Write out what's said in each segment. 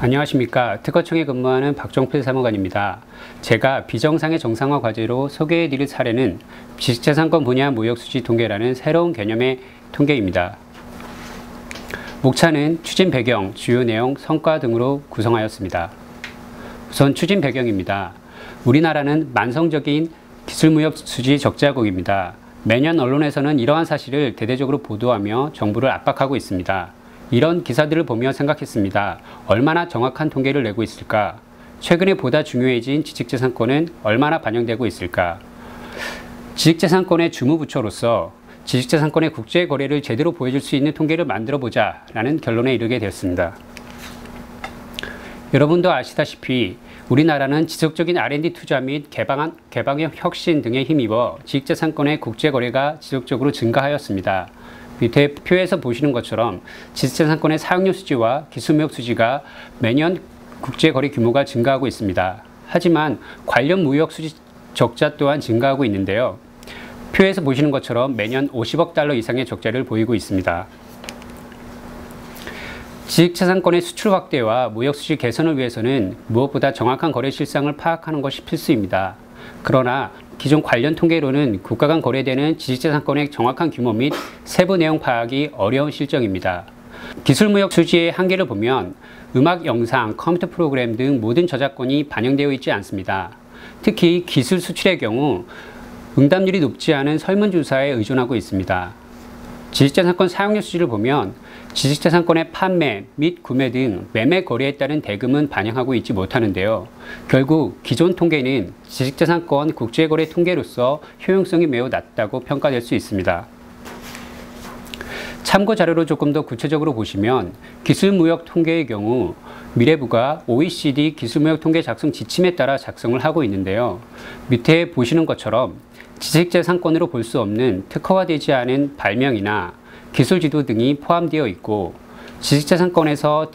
안녕하십니까. 특허청에 근무하는 박종필 사무관입니다. 제가 비정상의 정상화 과제로 소개해드릴 사례는 지식재산권 분야 무역수지 통계라는 새로운 개념의 통계입니다. 목차는 추진 배경, 주요 내용, 성과 등으로 구성하였습니다. 우선 추진 배경입니다. 우리나라는 만성적인 기술무역수지 적자국입니다. 매년 언론에서는 이러한 사실을 대대적으로 보도하며 정부를 압박하고 있습니다. 이런 기사들을 보며 생각했습니다. 얼마나 정확한 통계를 내고 있을까? 최근에 보다 중요해진 지식재산권은 얼마나 반영되고 있을까? 지식재산권의 주무부처로서 지식재산권의 국제거래를 제대로 보여줄 수 있는 통계를 만들어보자 라는 결론에 이르게 되었습니다. 여러분도 아시다시피 우리나라는 지속적인 R&D 투자 및 개방형 혁신 등에 힘입어 지식재산권의 국제거래가 지속적으로 증가하였습니다. 밑에 표에서 보시는 것처럼 지식재산권의 사용료 수지와 기술무역 수지가 매년 국제거래 규모가 증가하고 있습니다. 하지만 관련 무역 수지 적자 또한 증가하고 있는데요. 표에서 보시는 것처럼 매년 50억 달러 이상의 적자를 보이고 있습니다. 지식재산권의 수출 확대와 무역 수지 개선을 위해서는 무엇보다 정확한 거래 실상을 파악하는 것이 필수입니다. 그러나 기존 관련 통계로는 국가 간 거래되는 지식재산권의 정확한 규모 및 세부 내용 파악이 어려운 실정입니다. 기술무역 수지의 한계를 보면 음악, 영상, 컴퓨터 프로그램 등 모든 저작권이 반영되어 있지 않습니다. 특히 기술 수출의 경우 응답률이 높지 않은 설문조사에 의존하고 있습니다. 지식재산권 사용료 수지를 보면 지식재산권의 판매 및 구매 등 매매 거래에 따른 대금은 반영하고 있지 못하는데요. 결국 기존 통계는 지식재산권 국제거래 통계로서 효용성이 매우 낮다고 평가될 수 있습니다. 참고 자료로 조금 더 구체적으로 보시면 기술무역 통계의 경우 미래부가 OECD 기술무역 통계 작성 지침에 따라 작성을 하고 있는데요. 밑에 보시는 것처럼 지식재산권으로 볼 수 없는 특허화되지 않은 발명이나 기술지도 등이 포함되어 있고 지식재산권에서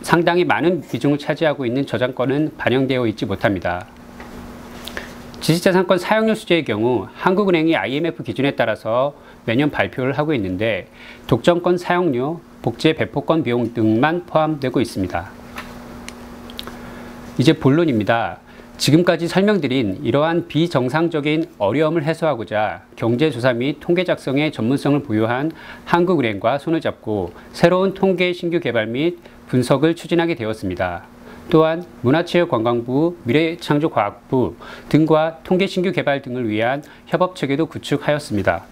상당히 많은 비중을 차지하고 있는 저작권은 반영되어 있지 못합니다. 지식재산권 사용료 수지의 경우 한국은행이 IMF 기준에 따라서 매년 발표를 하고 있는데 독점권 사용료, 복제 배포권 비용 등만 포함되고 있습니다. 이제 본론입니다. 지금까지 설명드린 이러한 비정상적인 어려움을 해소하고자 경제조사 및 통계 작성의 전문성을 부여한 한국은행과 손을 잡고 새로운 통계 신규 개발 및 분석을 추진하게 되었습니다. 또한 문화체육관광부, 미래창조과학부 등과 통계 신규 개발 등을 위한 협업체계도 구축하였습니다.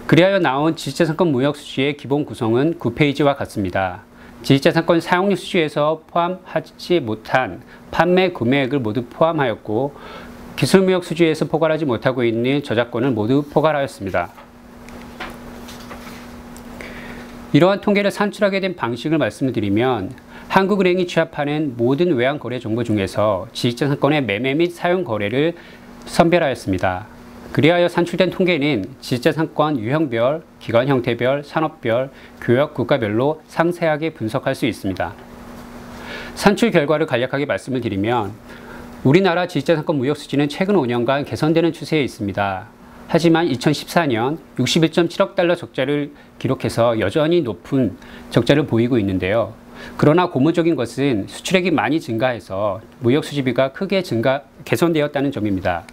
그리하여 나온 지식재산권 무역수지의 기본 구성은 9페이지와 같습니다. 지식재산권 사용료 수지에서 포함하지 못한 판매 구매액을 모두 포함하였고 기술무역 수지에서 포괄하지 못하고 있는 저작권을 모두 포괄하였습니다. 이러한 통계를 산출하게 된 방식을 말씀드리면 한국은행이 취합하는 모든 외환거래 정보 중에서 지식재산권의 매매 및 사용 거래를 선별하였습니다. 그리하여 산출된 통계는 지식재산권 유형별, 기관 형태별, 산업별, 교역 국가별로 상세하게 분석할 수 있습니다. 산출 결과를 간략하게 말씀을 드리면 우리나라 지식재산권 무역 수지는 최근 5년간 개선되는 추세에 있습니다. 하지만 2014년 61.7억 달러 적자를 기록해서 여전히 높은 적자를 보이고 있는데요. 그러나 고무적인 것은 수출액이 많이 증가해서 무역 수지비가 크게 개선되었다는 점입니다.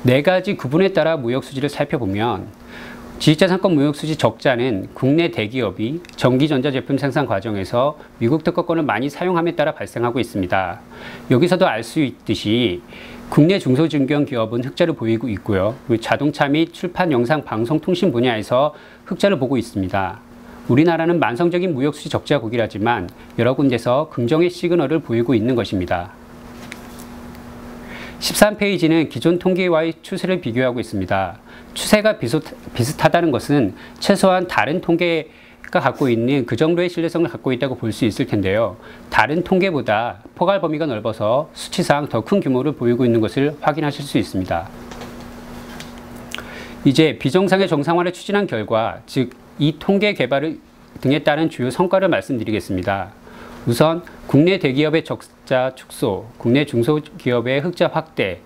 네 가지 구분에 따라 무역수지를 살펴보면 지식재산권 무역수지 적자는 국내 대기업이 전기전자제품 생산 과정에서 미국 특허권을 많이 사용함에 따라 발생하고 있습니다. 여기서도 알 수 있듯이 국내 중소증권 기업은 흑자를 보이고 있고요. 자동차 및 출판, 영상, 방송, 통신 분야에서 흑자를 보고 있습니다. 우리나라는 만성적인 무역수지 적자국이라지만 여러 군데서 긍정의 시그널을 보이고 있는 것입니다. 13페이지는 기존 통계와의 추세를 비교하고 있습니다. 추세가 비슷하다는 것은 최소한 다른 통계가 갖고 있는 그 정도의 신뢰성을 갖고 있다고 볼 수 있을 텐데요. 다른 통계보다 포괄 범위가 넓어서 수치상 더 큰 규모를 보이고 있는 것을 확인하실 수 있습니다. 이제 비정상의 정상화를 추진한 결과, 즉 이 통계 개발 등에 따른 주요 성과를 말씀드리겠습니다. 우선 국내 대기업의 적자 축소, 국내 중소기업의 흑자 확대,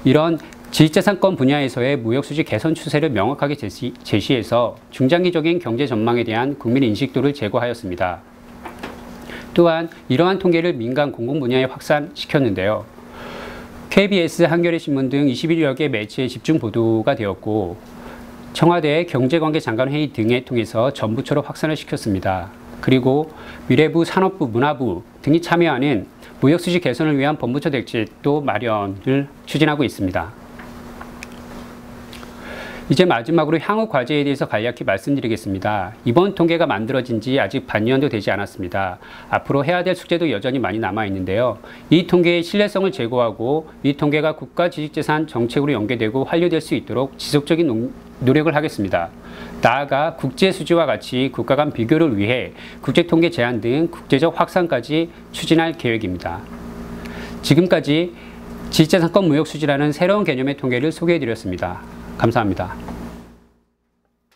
이런 지식자산권 분야에서의 무역수지 개선 추세를 명확하게 제시해서 중장기적인 경제 전망에 대한 국민 인식도를 제고하였습니다. 또한 이러한 통계를 민간 공공 분야에 확산시켰는데요. KBS, 한겨레신문 등 21여 개 매체에 집중 보도가 되었고 청와대 경제관계장관회의 등을 통해서 전부처로 확산을 시켰습니다. 그리고 미래부, 산업부, 문화부 등이 참여하는 무역수지 개선을 위한 법무처 대책도 마련을 추진하고 있습니다. 이제 마지막으로 향후 과제에 대해서 간략히 말씀드리겠습니다. 이번 통계가 만들어진 지 아직 반년도 되지 않았습니다. 앞으로 해야 될 숙제도 여전히 많이 남아 있는데요. 이 통계의 신뢰성을 제고하고 이 통계가 국가지식재산 정책으로 연계되고 환류될 수 있도록 지속적인 노력을 하겠습니다. 나아가 국제수지와 같이 국가 간 비교를 위해 국제통계 제안 등 국제적 확산까지 추진할 계획입니다. 지금까지 지식자산권 무역수지라는 새로운 개념의 통계를 소개해드렸습니다. 감사합니다.